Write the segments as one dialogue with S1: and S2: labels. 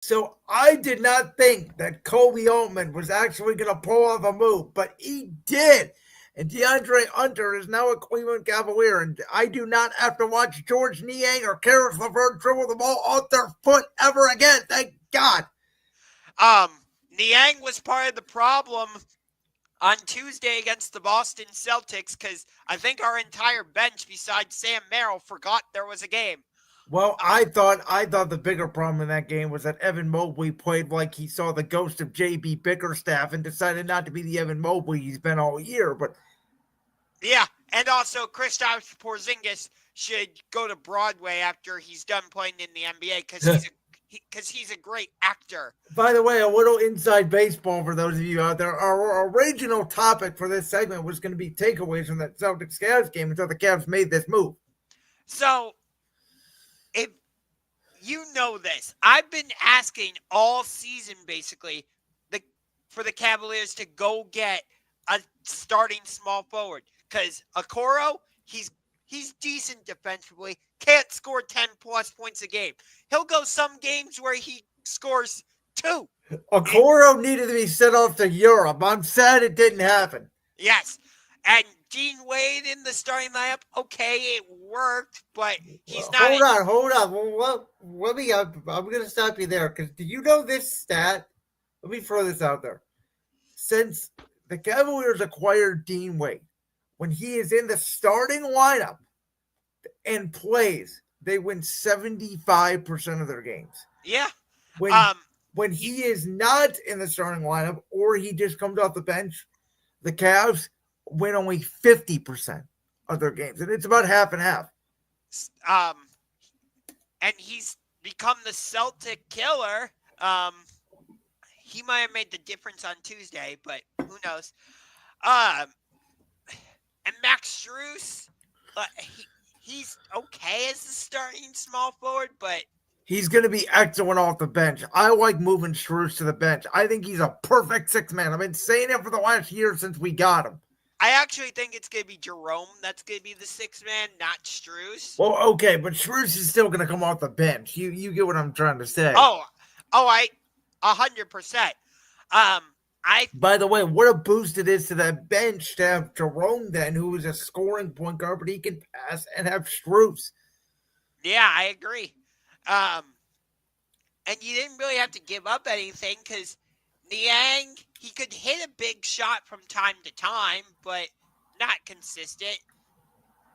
S1: So I did not think that Kobe Altman was actually going to pull off a move, but he did. And DeAndre Hunter is now a Cleveland Cavalier, and I do not have to watch George Niang or Caris LeVert dribble the ball off their foot ever again. Thank God.
S2: Niang was part of the problem on Tuesday against the Boston Celtics because I think our entire bench besides Sam Merrill forgot there was a game.
S1: Well, I thought the bigger problem in that game was that Evan Mobley played like he saw the ghost of JB Bickerstaff and decided not to be the Evan Mobley he's been all year. But
S2: Yeah, and also Kristaps Porzingis should go to Broadway after he's done playing in the NBA because he's a great actor.
S1: by the way, a little inside baseball for those of you out there. Our original topic for this segment was going to be takeaways from that Celtics Cavs game until the Cavs made this move.
S2: So, if you know this, I've been asking all season basically for the Cavaliers to go get a starting small forward because Okoro, he's decent defensively, can't score 10 plus points a game. He'll go some games where he scores 2.
S1: Okoro needed to be sent off to Europe. I'm sad it didn't happen.
S2: Yes. And Dean Wade in the starting lineup, okay, it worked, but he's not.
S1: Hold on. Well, let me. I'm going to stop you there because do you know this stat? Let me throw this out there. Since the Cavaliers acquired Dean Wade, when he is in the starting lineup and plays, they win 75% of their games.
S2: Yeah.
S1: When when he is not in the starting lineup or he just comes off the bench, the Cavs win only 50% of their games, and it's about half and half.
S2: And he's become the Celtic killer. He might have made the difference on Tuesday, but who knows? And Max Strus, he's okay as the starting small forward, but
S1: he's going to be excellent off the bench. I like moving Strus to the bench. I think he's a perfect six man. I've been saying it for the last year since we got him.
S2: I actually think it's going to be Jerome that's going to be the sixth man, not Strus.
S1: Well, okay, but Strus is still going to come off the bench. You get what I'm trying to say.
S2: I 100%.
S1: By the way, what a boost it is to that bench to have Jerome then, who is a scoring point guard, but he can pass, and have Strus.
S2: Yeah, I agree. And you didn't really have to give up anything because Niang, he could hit a big shot from time to time, but not consistent.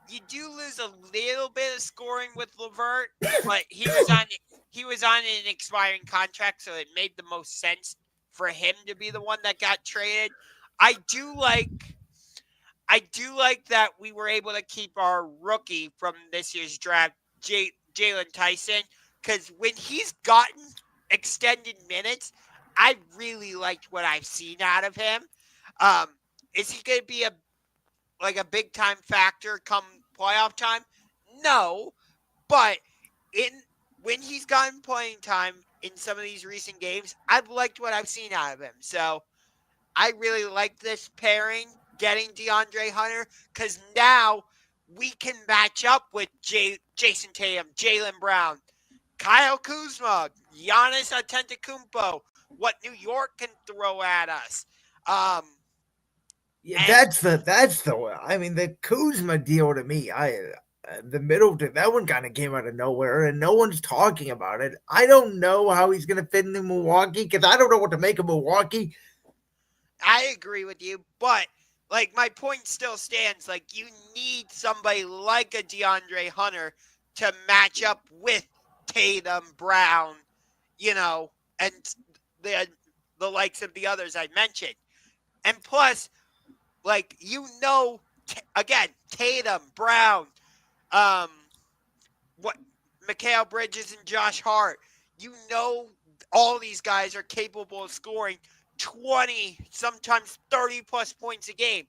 S2: You do lose a little bit of scoring with LeVert, but he was on an expiring contract, so it made the most sense for him to be the one that got traded. I do like that we were able to keep our rookie from this year's draft, Jalen Tyson, because when he's gotten extended minutes, I really liked what I've seen out of him. Is he going to be a big time factor come playoff time? No, but when he's gotten playing time in some of these recent games, I've liked what I've seen out of him. So I really like this pairing, getting DeAndre Hunter, because now we can match up with Jason Tatum, Jaylen Brown, Kyle Kuzma, Giannis Antetokounmpo, what New York can throw at us.
S1: Yeah, that's the. I mean, the Kuzma deal to me, the middle that one kind of came out of nowhere, and no one's talking about it. I don't know how he's going to fit into Milwaukee because I don't know what to make of Milwaukee.
S2: I agree with you, but my point still stands. You need somebody like a DeAndre Hunter to match up with Tatum, Brown, and the likes of the others I mentioned. And plus, again, Tatum, Brown, Mikal Bridges and Josh Hart, all these guys are capable of scoring 20, sometimes 30 plus points a game.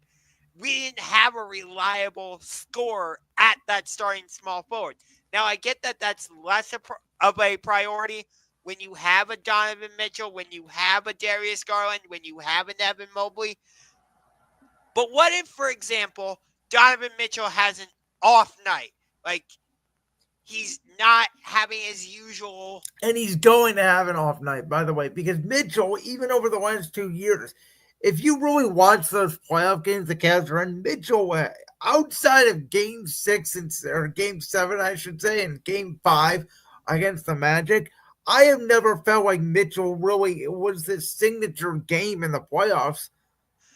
S2: We didn't have a reliable scorer at that starting small forward. Now, I get that that's less of a priority when you have a Donovan Mitchell, when you have a Darius Garland, when you have an Evan Mobley. But what if, for example, Donovan Mitchell has an off night? he's not having his usual.
S1: And he's going to have an off night, by the way, because Mitchell, even over the last 2 years, if you really watch those playoff games the Cavs are in, Mitchell, outside of Game 6 or Game 7, I should say, and Game 5 against the Magic, I have never felt like Mitchell really was the signature game in the playoffs.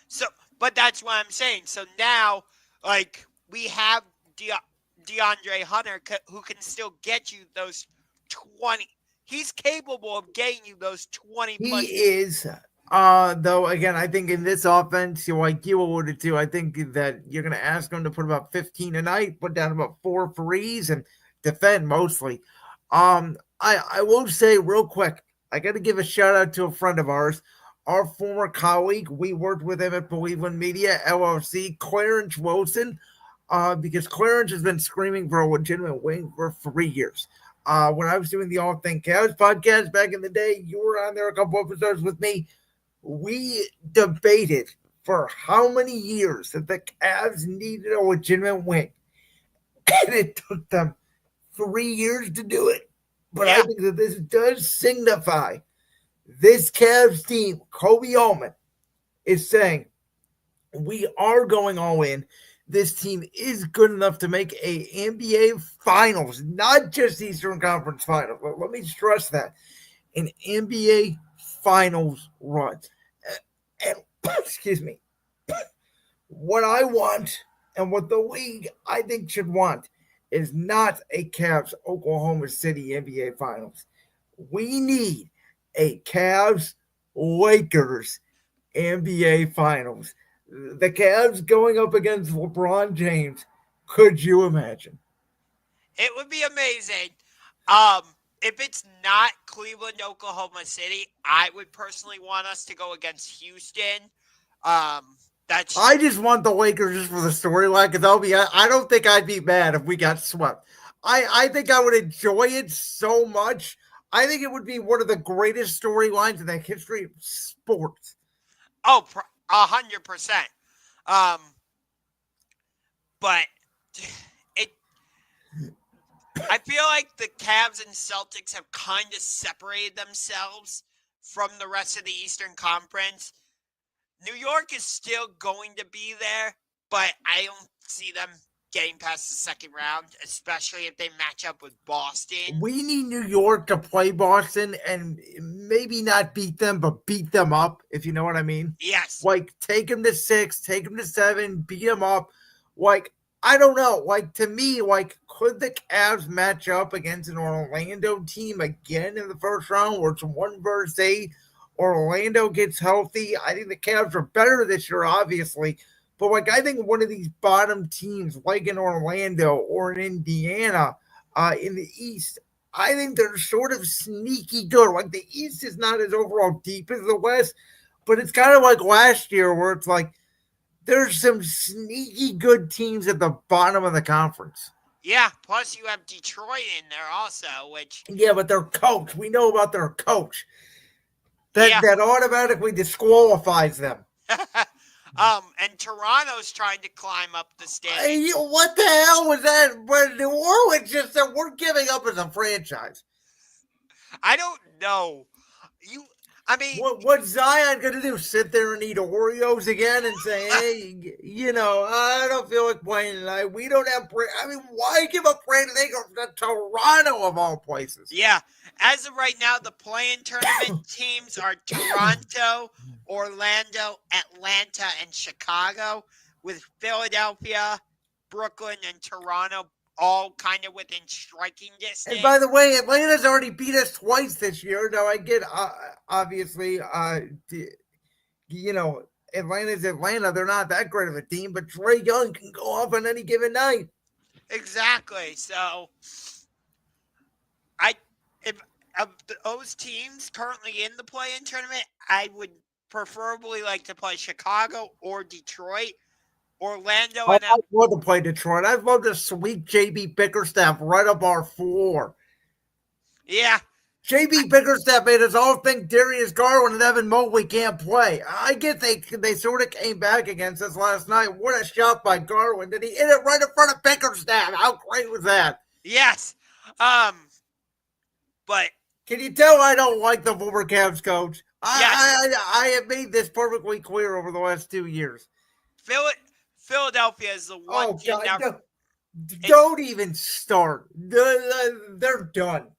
S2: So, but that's what I'm saying. So now, like, we have DeAndre Hunter who can still get you those 20. He's capable of getting you those 20 plus.
S1: He is. Though, again, I think in this offense, like you alluded to, I think that you're going to ask him to put about 15 a night, put down about 4 threes, and defend mostly. I will say real quick, I got to give a shout out to a friend of ours, our former colleague. We worked with him at Cleveland Media LLC, Clarence Wilson, because Clarence has been screaming for a legitimate wing for 3 years. When I was doing the All Things Cavs podcast back in the day, you were on there a couple episodes with me. We debated for how many years that the Cavs needed a legitimate wing, and it took them 3 years to do it. But I think that this does signify this Cavs team. Kobe Allman is saying we are going all in. This team is good enough to make a NBA Finals, not just Eastern Conference Finals. Let me stress that. An NBA Finals run. And excuse me. What I want and what the league, I think, should want is not a Cavs Oklahoma City NBA Finals. We need a Cavs Lakers NBA Finals. The Cavs going up against LeBron James. Could you imagine?
S2: It would be amazing. If it's not Cleveland, Oklahoma City, I would personally want us to go against Houston. I
S1: just want the Lakers just for the storyline, because I don't think I'd be mad if we got swept. I think I would enjoy it so much. I think it would be one of the greatest storylines in the history of sports.
S2: Oh, 100%. But I feel like the Cavs and Celtics have kind of separated themselves from the rest of the Eastern Conference. New York is still going to be there, but I don't see them getting past the second round, especially if they match up with Boston.
S1: We need New York to play Boston and maybe not beat them, but beat them up, if you know what I mean.
S2: Yes.
S1: Like, take them to 6, take them to 7, beat them up. Like, I don't know. Like, to me, like, could the Cavs match up against an Orlando team again in the first round, where it's 1 versus 8, or Orlando gets healthy? I think the Cavs are better this year, obviously. But, like, I think one of these bottom teams, like in Orlando or in Indiana in the East, I think they're sort of sneaky good. Like, the East is not as overall deep as the West, but it's kind of like last year where it's like there's some sneaky good teams at the bottom of the conference.
S2: Yeah, plus you have Detroit in there also, which...
S1: Yeah, but their coach, we know about their coach. That automatically disqualifies them.
S2: And Toronto's trying to climb up the standings.
S1: What the hell was that? When New Orleans just said we're giving up as a franchise.
S2: I don't know.
S1: What's Zion going to do? Sit there and eat Oreos again and say, hey, I don't feel like playing tonight. We don't have why give up Brandon Ingram to Toronto of all places?
S2: Yeah. As of right now, the play-in tournament teams are Toronto, Orlando, Atlanta, and Chicago, with Philadelphia, Brooklyn, and Toronto all kind of within striking distance.
S1: And by the way, Atlanta's already beat us twice this year. Now, I get, obviously, Atlanta's Atlanta. They're not that great of a team, but Trae Young can go off on any given night.
S2: Exactly. So, if of those teams currently in the play-in tournament, I would preferably like to play Chicago or Detroit. Orlando and
S1: I'd love to play Detroit. I'd love to sweep JB Bickerstaff right up our floor.
S2: Yeah.
S1: JB Bickerstaff made us all think Darius Garland and Evan Mobley can't play. I get they sort of came back against us last night. What a shot by Garland. Did he hit it right in front of Bickerstaff? How great was that?
S2: Yes. But
S1: Can you tell I don't like the former Cavs coach?
S2: yes,
S1: I have made this perfectly clear over the last 2 years.
S2: Philadelphia is the one
S1: Oh
S2: team
S1: God!
S2: that
S1: Don't even start. They're done.